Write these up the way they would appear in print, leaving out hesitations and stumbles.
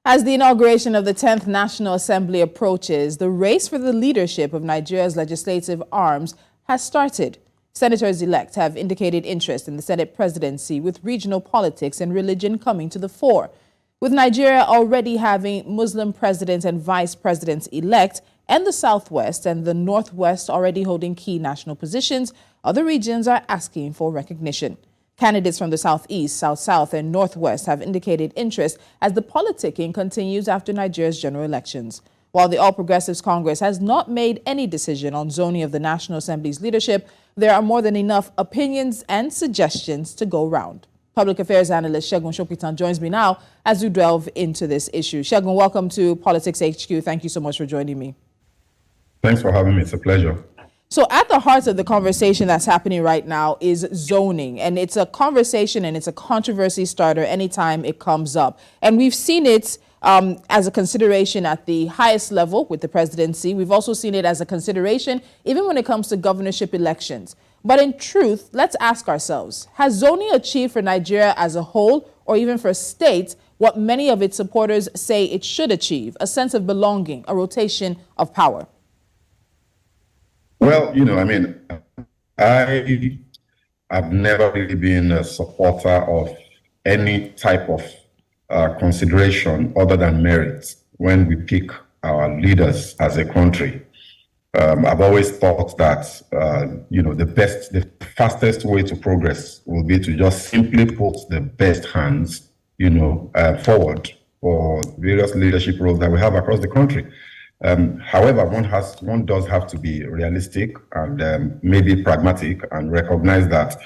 As the inauguration of the 10th National Assembly approaches, the race for the leadership of Nigeria's legislative arms has started. Senators-elect have indicated interest in the Senate presidency, with regional politics and religion coming to the fore. With Nigeria already having Muslim presidents and vice presidents-elect, and the Southwest and the Northwest already holding key national positions, other regions are asking for recognition. Candidates from the Southeast, South-South, and Northwest have indicated interest as the politicking continues after Nigeria's general elections. While the All Progressives Congress has not made any decision on zoning of the National Assembly's leadership, there are more than enough opinions and suggestions to go round. Public Affairs Analyst Segun Sopitan joins me now as we delve into this issue. Segun, welcome to Politics HQ. Thank you so much for joining me. Thanks for having me. It's a pleasure. So at the heart of the conversation that's happening right now is zoning, and it's a conversation and it's a controversy starter anytime it comes up. And we've seen it as a consideration at the highest level with the presidency. We've also seen it as a consideration even when it comes to governorship elections. But in truth, let's ask ourselves, has zoning achieved for Nigeria as a whole, or even for states, what many of its supporters say it should achieve, a sense of belonging, a rotation of power? Well, I have never really been a supporter of any type of consideration other than merit when we pick our leaders as a country. I've always thought that, the fastest way to progress will be to just simply put the best hands, forward for various leadership roles that we have across the country. However, one does have to be realistic and maybe pragmatic and recognize that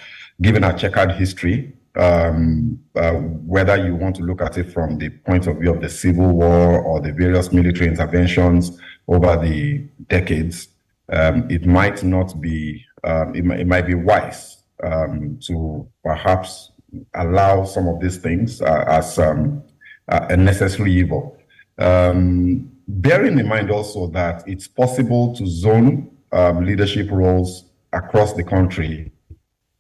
given our checkered history, whether you want to look at it from the point of view of the Civil War or the various military interventions over the decades, it might not be, it might be wise to perhaps allow some of these things as a necessary evil. Bearing in mind also that it's possible to zone leadership roles across the country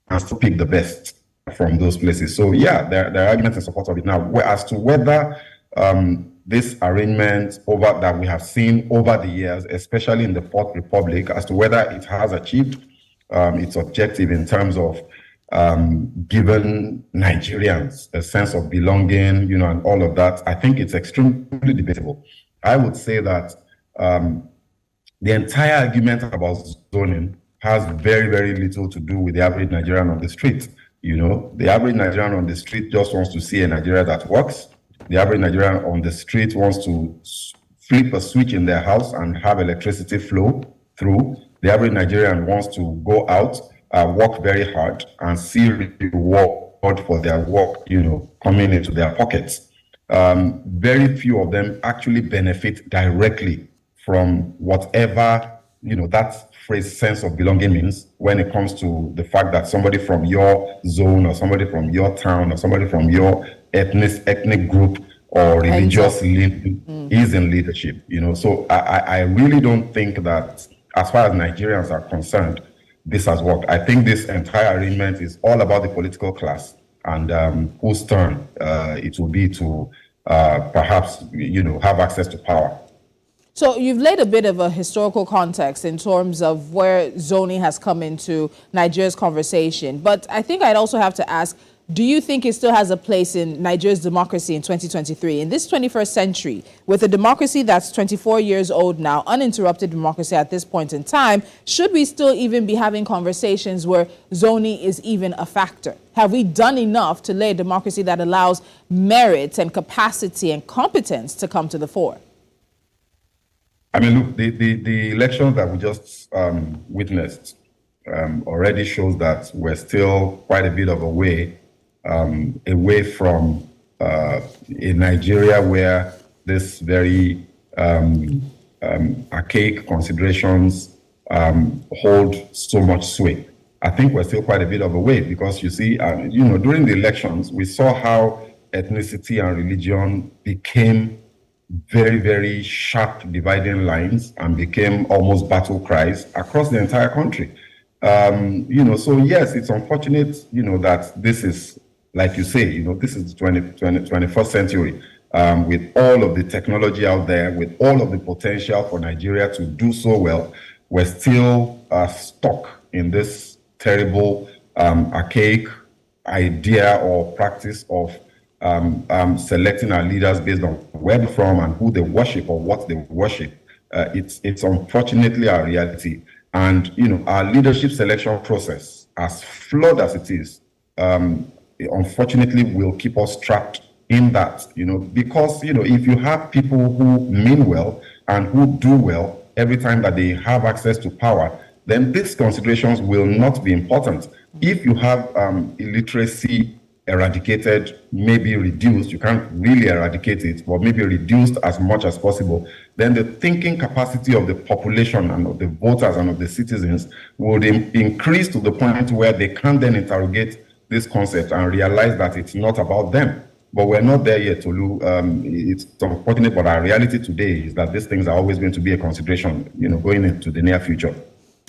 and to pick the best from those places. So yeah, there are arguments in support of it. Now, as to whether this arrangement that we have seen over the years, especially in the Fourth Republic, as to whether it has achieved its objective in terms of given Nigerians a sense of belonging, and all of that, I think it's extremely debatable. I would say that the entire argument about zoning has very, very little to do with the average Nigerian on the street. The average Nigerian on the street just wants to see a Nigeria that works. The average Nigerian on the street wants to flip a switch in their house and have electricity flow through. The average Nigerian wants to go out, work very hard, and see reward for their work, coming into their pockets. Very few of them actually benefit directly from whatever, that phrase sense of belonging means when it comes to the fact that somebody from your zone or somebody from your town or somebody from your ethnic group or religious is in leadership, So I really don't think that as far as Nigerians are concerned, this has worked. I think this entire arrangement is all about the political class and whose turn it will be to perhaps, have access to power. So you've laid a bit of a historical context in terms of where zoning has come into Nigeria's conversation. But I think I'd also have to ask, do you think it still has a place in Nigeria's democracy in 2023? In this 21st century, with a democracy that's 24 years old now, uninterrupted democracy at this point in time, should we still even be having conversations where zoning is even a factor? Have we done enough to lay a democracy that allows merit and capacity and competence to come to the fore? Look, the elections that we just witnessed already shows that we're still quite a bit of a way away from a Nigeria where this very archaic considerations hold so much sway. I think we're still quite a bit of a way because you see, during the elections, we saw how ethnicity and religion became very, very sharp dividing lines and became almost battle cries across the entire country. So yes, it's unfortunate, that this is, like you say, this is the 21st century. with all of the technology out there, with all of the potential for Nigeria to do so well, we're still stuck in this terrible, archaic idea or practice of selecting our leaders based on where they're from and who they worship or what they worship. It's unfortunately our reality. And, our leadership selection process, as flawed as it is, unfortunately will keep us trapped in that, because, if you have people who mean well and who do well every time that they have access to power, then these considerations will not be important. If you have illiteracy eradicated, maybe reduced, you can't really eradicate it, but maybe reduced as much as possible, then the thinking capacity of the population and of the voters and of the citizens would increase to the point where they can then interrogate this concept and realize that it's not about them. But we're not there yet, Tolu. It's unfortunate, but our reality today is that these things are always going to be a consideration, going into the near future.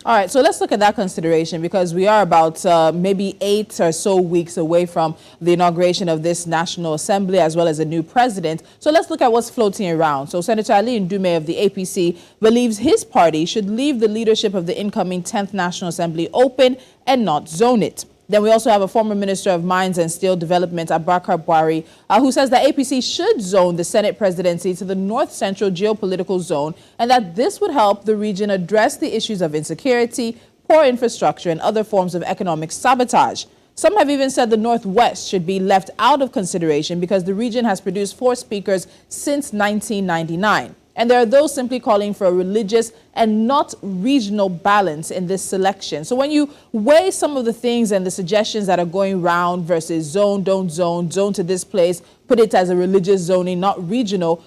All right, so let's look at that consideration, because we are about maybe 8 or so weeks away from the inauguration of this National Assembly as well as a new president. So let's look at what's floating around. So Senator Ali Ndume of the APC believes his party should leave the leadership of the incoming 10th National Assembly open and not zone it. Then we also have a former Minister of Mines and Steel Development, Abubakar Buhari, who says that APC should zone the Senate presidency to the North Central geopolitical zone, and that this would help the region address the issues of insecurity, poor infrastructure, and other forms of economic sabotage. Some have even said the Northwest should be left out of consideration because the region has produced 4 speakers since 1999. And there are those simply calling for a religious and not regional balance in this selection. So when you weigh some of the things and the suggestions that are going around versus zone, don't zone, zone to this place, put it as a religious zoning, not regional,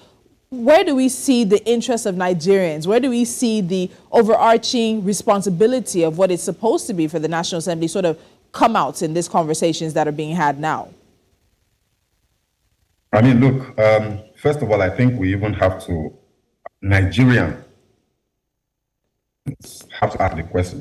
where do we see the interests of Nigerians? Where do we see the overarching responsibility of what it's supposed to be for the National Assembly sort of come out in these conversations that are being had now? I mean, look, first of all, I think we even have to Nigerian have to ask the question,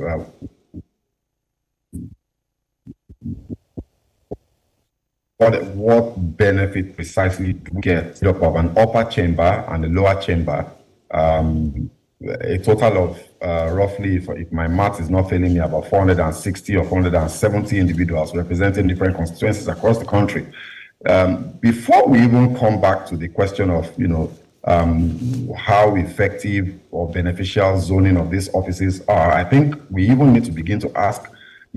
what benefit precisely do we get of an upper chamber and a lower chamber? A total of roughly, if my math is not failing me, about 460 or 470 individuals representing different constituencies across the country. Before we even come back to the question of, how effective or beneficial zoning of these offices are, I think we even need to begin to ask,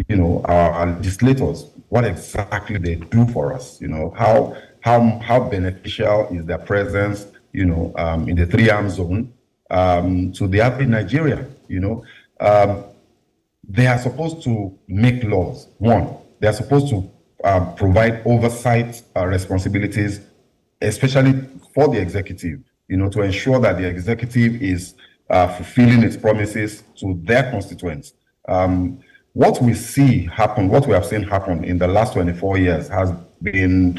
our legislators what exactly they do for us. How beneficial is their presence, in the 3-arm zone to the average Nigerian. They are supposed to make laws. One, they are supposed to provide oversight responsibilities, especially for the executive. To ensure that the executive is fulfilling its promises to their constituents. What we see happen, what we have seen happen in the last 24 years has been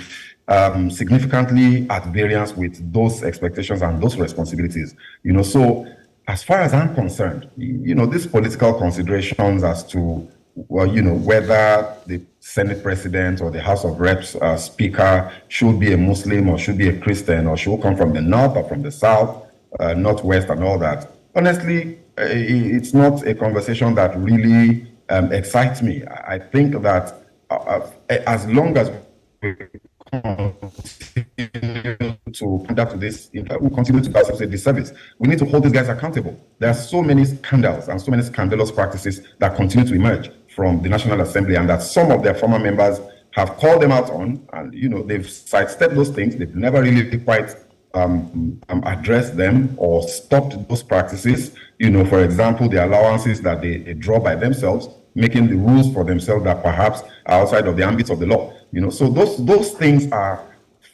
significantly at variance with those expectations and those responsibilities. So as far as I'm concerned, these political considerations as to, whether the Senate President or the House of Reps Speaker should be a Muslim or should be a Christian or should come from the North or from the South, Northwest and all that. Honestly, it's not a conversation that really excites me. I think that as long as we continue to conduct to this, we continue to do ourselves a disservice. We need to hold these guys accountable. There are so many scandals and so many scandalous practices that continue to emerge from the National Assembly, and that some of their former members have called them out on, and they've sidestepped those things. They've never really quite addressed them or stopped those practices. For example, the allowances that they draw by themselves, making the rules for themselves that perhaps are outside of the ambit of the law. So those things are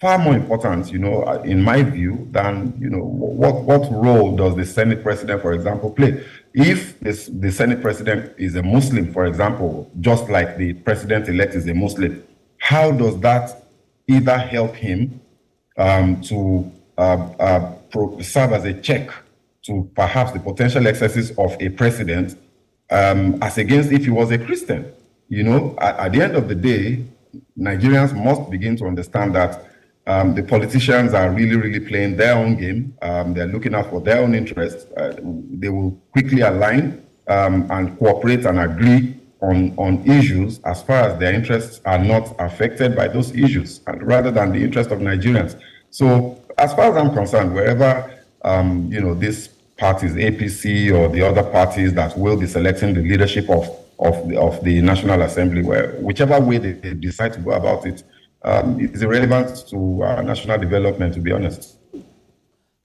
far more important, in my view, than what role does the Senate President, for example, play? If the Senate President is a Muslim, for example, just like the President-elect is a Muslim, how does that either help him to serve as a check to perhaps the potential excesses of a president, as against if he was a Christian? At the end of the day, Nigerians must begin to understand that The politicians are really, really playing their own game. They're looking out for their own interests. They will quickly align and cooperate and agree on issues as far as their interests are not affected by those issues, and rather than the interest of Nigerians. So, as far as I'm concerned, wherever these parties, APC or the other parties that will be selecting the leadership of the National Assembly, whichever way they decide to go about it, it's irrelevant to national development, to be honest.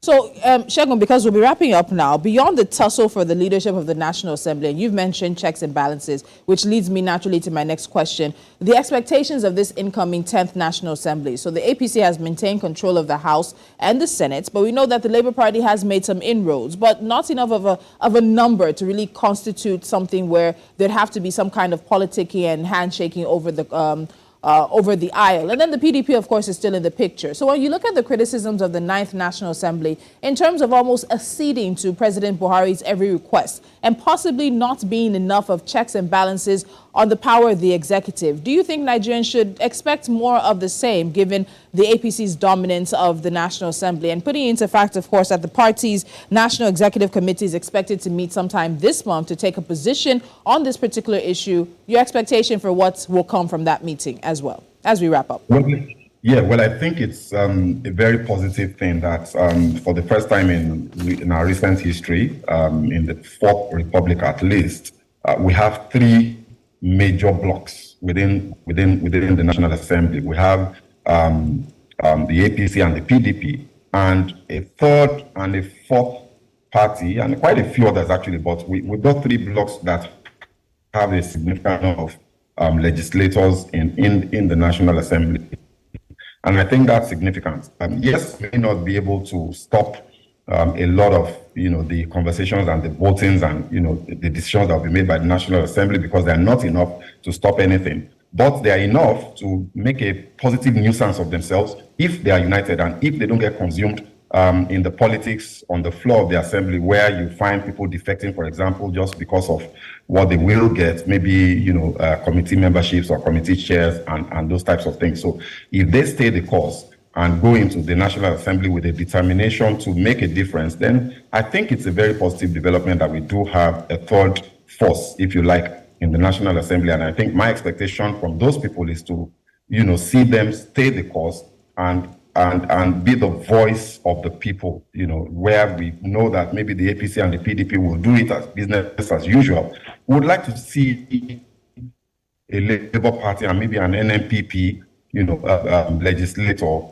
So, Segun, because we'll be wrapping up now, beyond the tussle for the leadership of the National Assembly, and you've mentioned checks and balances, which leads me naturally to my next question, the expectations of this incoming 10th National Assembly. So the APC has maintained control of the House and the Senate, but we know that the Labour Party has made some inroads, but not enough of a number to really constitute something where there'd have to be some kind of politicking and handshaking over the aisle. And then the PDP, of course, is still in the picture. So when you look at the criticisms of the 9th National Assembly in terms of almost acceding to President Buhari's every request and possibly not being enough of checks and balances on the power of the executive, do you think Nigerians should expect more of the same given the APC's dominance of the National Assembly? And putting into fact, of course, that the party's National Executive Committee is expected to meet sometime this month to take a position on this particular issue, your expectation for what will come from that meeting as well, as we wrap up? Well, I think it's a very positive thing that for the first time in our recent history, in the Fourth Republic at least, we have three major blocks within the National Assembly. We have the APC and the PDP, and a third and a fourth party, and quite a few others actually, but we've got three blocks that have a significant number of legislators in the National Assembly. And I think that's significant. Yes, we may not be able to stop a lot of the conversations and the votings and the decisions that will be made by the National Assembly, because they are not enough to stop anything. But they are enough to make a positive nuisance of themselves if they are united and if they don't get consumed in the politics on the floor of the assembly, where you find people defecting, for example, just because of what they will get, maybe committee memberships or committee chairs and those types of things. So if they stay the course and go into the National Assembly with a determination to make a difference, then I think it's a very positive development that we do have a third force, if you like, in the National Assembly. And I think my expectation from those people is to, see them stay the course and be the voice of the people, where we know that maybe the APC and the PDP will do it as business as usual. We would like to see a Labour Party and maybe an NNPP, legislator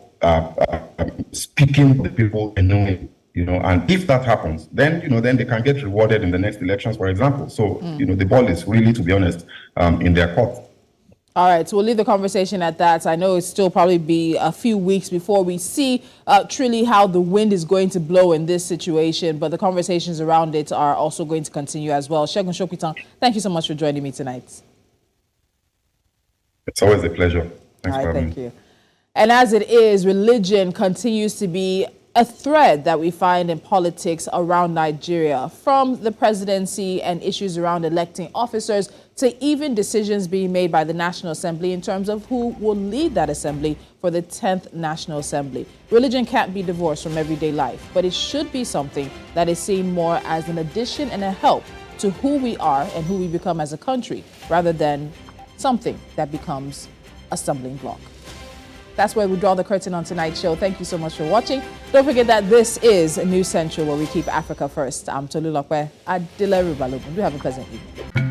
speaking to the people genuinely, and if that happens, then they can get rewarded in the next elections, for example. So the ball is really, to be honest, in their court. All right, so we'll leave the conversation at that. I know it's still probably be a few weeks before we see truly how the wind is going to blow in this situation, but the conversations around it are also going to continue as well. Segun Sopitan, thank you so much for joining me tonight. It's always a pleasure. Thanks for having me. Thank you. me. And as it is, religion continues to be a thread that we find in politics around Nigeria, from the presidency and issues around electing officers to even decisions being made by the National Assembly in terms of who will lead that assembly for the 10th National Assembly. Religion can't be divorced from everyday life, but it should be something that is seen more as an addition and a help to who we are and who we become as a country, rather than something that becomes a stumbling block. That's where we draw the curtain on tonight's show. Thank you so much for watching. Don't forget that this is News Central, where we keep Africa first. I'm Tolu Lokwe Adileru Balogun. Do have a pleasant evening.